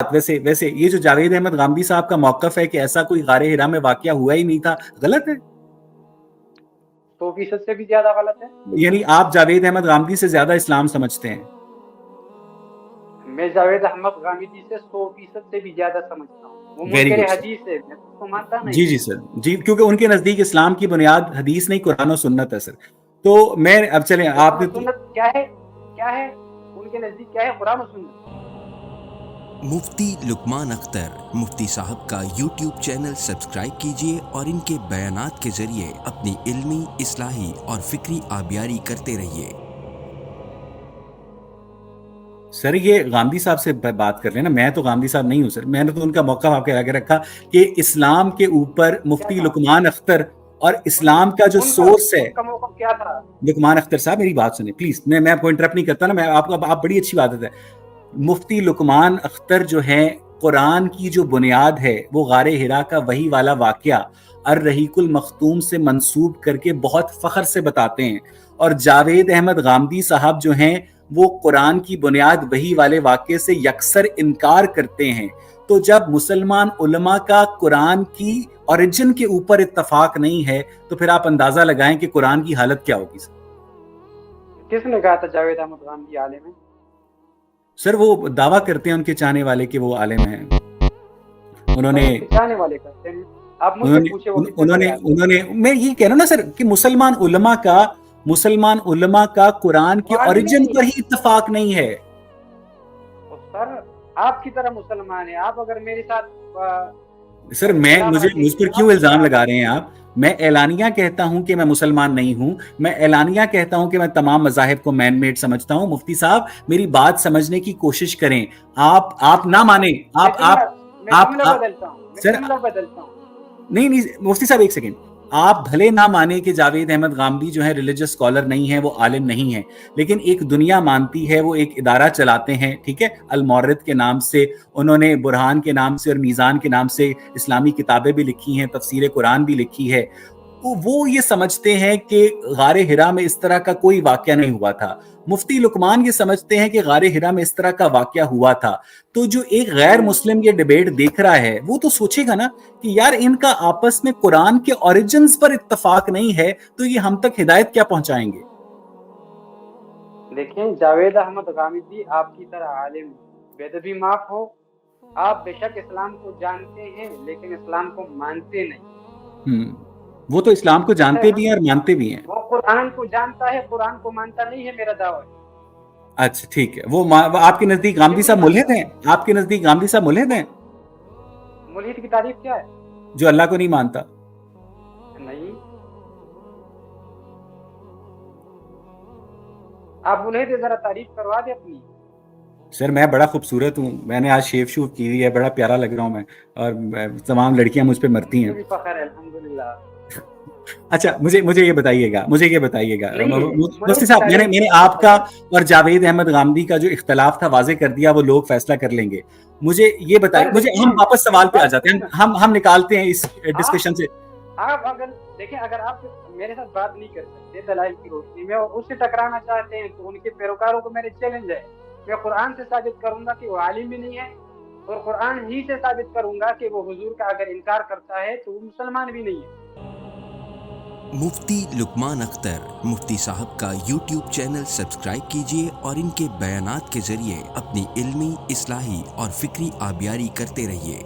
ویسے ویسے یہ جو جاوید احمد غامدی صاحب کا موقف ہے کہ ایسا کوئی غار ہرا میں واقعہ ہوا ہی نہیں تھا، غلط ہے؟ 100% سے بھی زیادہ غلط ہے. یعنی آپ جاوید احمد غامدی سے زیادہ اسلام سمجھتے ہیں؟ میں جاوید احمد غامدی سے 100% سے بھی زیادہ سمجھتا ہوں. وہ ویری منکر گڈ سر. حدیث ہے، میں اس کو مانتا نہیں. جی جی سر جی، کیونکہ ان کے نزدیک اسلام کی بنیاد حدیث نہیں قرآن و سنت ہے سر. تو میں اب چلیں آپ نے سنت کیا ہے ان کے نزدیک کیا ہے؟ قرآن و سنت. مفتی لقمان اختر مفتی صاحب کا یوٹیوب چینل سبسکرائب کیجیے اور ان کے بیانات کے ذریعے اپنی علمی، اصلاحی اور فکری آبیاری کرتے رہیے. سر یہ غامدی صاحب سے بات کر رہے ہیں نا، میں تو غامدی صاحب نہیں ہوں سر. میں نے تو ان کا موقف آپ کے آگے رکھا کہ اسلام کے اوپر مفتی لقمان اختر اور اسلام کا جو سورس ہے. ان کا موقف کیا تھا؟ لقمان اختر صاحب میری بات سنیں پلیز، میں آپ کو انٹرپٹ نہیں کرتا نا، میں آپ بڑی اچھی بات ہے. مفتی لقمان اختر جو ہیں، قرآن کی جو بنیاد ہے وہ غار ہرا کا وہی والا واقعہ الرحیق المختوم سے منسوب کر کے بہت فخر سے بتاتے ہیں. اور جاوید احمد غامدی صاحب جو ہیں وہ قرآن کی بنیاد وہی والے واقعے سے یکسر انکار کرتے ہیں. تو جب مسلمان علماء کا قرآن کی اوریجن کے اوپر اتفاق نہیں ہے تو پھر آپ اندازہ لگائیں کہ قرآن کی حالت کیا ہوگی سر. کس نے کہا تھا جاوید احمد غامدی عالم ہے؟ سر وہ دعویٰ کرتے ہیں ان کے چاہنے والے کہ وہ عالم ہیں. انہوں نے چاہنے والے کرتے ہیں. آپ مجھ سے پوچھے وہ انہوں نے میں یہ کہہ رہا ہوں نا سر کہ مسلمان علماء کا قرآن کے اوریجن پر ہی اتفاق نہیں ہے. سر آپ کی طرح مسلمان ہیں، آپ اگر میرے ساتھ سر مجھ پر کیوں الزام لگا رہے ہیں آپ؟ میں اعلانیہ کہتا ہوں کہ میں مسلمان نہیں ہوں، میں اعلانیہ کہتا ہوں کہ میں تمام مذاہب کو مین میڈ سمجھتا ہوں. مفتی صاحب میری بات سمجھنے کی کوشش کریں. آپ نہ مانیں. نہیں مفتی صاحب ایک سیکنڈ، آپ بھلے نہ مانے کہ جاوید احمد غامدی جو ہے ریلیجس اسکالر نہیں ہے، وہ عالم نہیں ہے، لیکن ایک دنیا مانتی ہے. وہ ایک ادارہ چلاتے ہیں، ٹھیک ہے، المورد کے نام سے. انہوں نے برہان کے نام سے اور میزان کے نام سے اسلامی کتابیں بھی لکھی ہیں، تفسیر قرآن بھی لکھی ہے. وہ یہ سمجھتے ہیں کہ غار ہرا میں اس طرح کا کوئی واقعہ نہیں ہوا تھا. مفتی لقمان یہ سمجھتے ہیں کہ غار ہرا میں اس طرح کا واقعہ ہوا تھا. تو جو ایک غیر مسلم یہ ڈیبیٹ دیکھ رہا ہے وہ تو سوچے گا نا کہ یار ان کا آپس میں قرآن کے اوریجنز پر اتفاق نہیں ہے تو یہ ہم تک ہدایت کیا پہنچائیں گے؟ دیکھیں جاوید احمد غامدی آپ کی طرح عالم، بے ادبی معاف ہو، آپ بے شک اسلام کو جانتے ہیں لیکن اسلام کو مانتے نہیں. وہ تو اسلام کو جانتے بھی ہیں اور مانتے بھی ہیں. وہ قرآن کو جانتا ہے، قرآن کو مانتا نہیں ہے، میرا دعویٰ ہے. اچھا ٹھیک ہے. وہ آپ کے نزدیک غامدی صاحب ملحد ہیں؟ آپ کے نزدیک غامدی صاحب ملحد ہیں؟ ملحد کی تعریف کیا ہے؟ جو اللہ کو نہیں مانتا. نہیں، آپ ملحد ذرا تعریف کروا دیں اپنی. سر میں بڑا خوبصورت ہوں، میں نے آج شیو شوف کی ہوئی ہے، بڑا پیارا لگ رہا ہوں میں، اور تمام لڑکیاں مجھ پہ مرتی ہیں. فخر ہے الحمدللہ. اچھا مجھے یہ بتائیے گا مفتی صاحب، میں نے آپ کا اور جاوید احمد غامدی کا جو اختلاف تھا واضح کر دیا، وہ لوگ فیصلہ کر لیں گے. مجھے یہ بتائیے، ہم واپس سوال پہ آ جاتے ہیں، ہم نکالتے ہیں اس ڈسکشن سے. آپ اگر دیکھیں، اگر آپ میرے ساتھ بات نہیں کر سکتے دلائل کی روشنی میں اور اس سے ٹکرانا چاہتے ہیں تو ان کے پیروکاروں کو میرے چیلنج ہے، میں قرآن سے ثابت کروں گا کہ وہ عالم بھی نہیں ہے، اور قرآن ہی سے ثابت کروں گا کہ وہ حضور کا اگر انکار کرتا ہے تو وہ مسلمان بھی نہیں ہے. مفتی لقمان اختر مفتی صاحب کا یوٹیوب چینل سبسکرائب کیجیے اور ان کے بیانات کے ذریعے اپنی علمی، اصلاحی اور فکری آبیاری کرتے رہیے.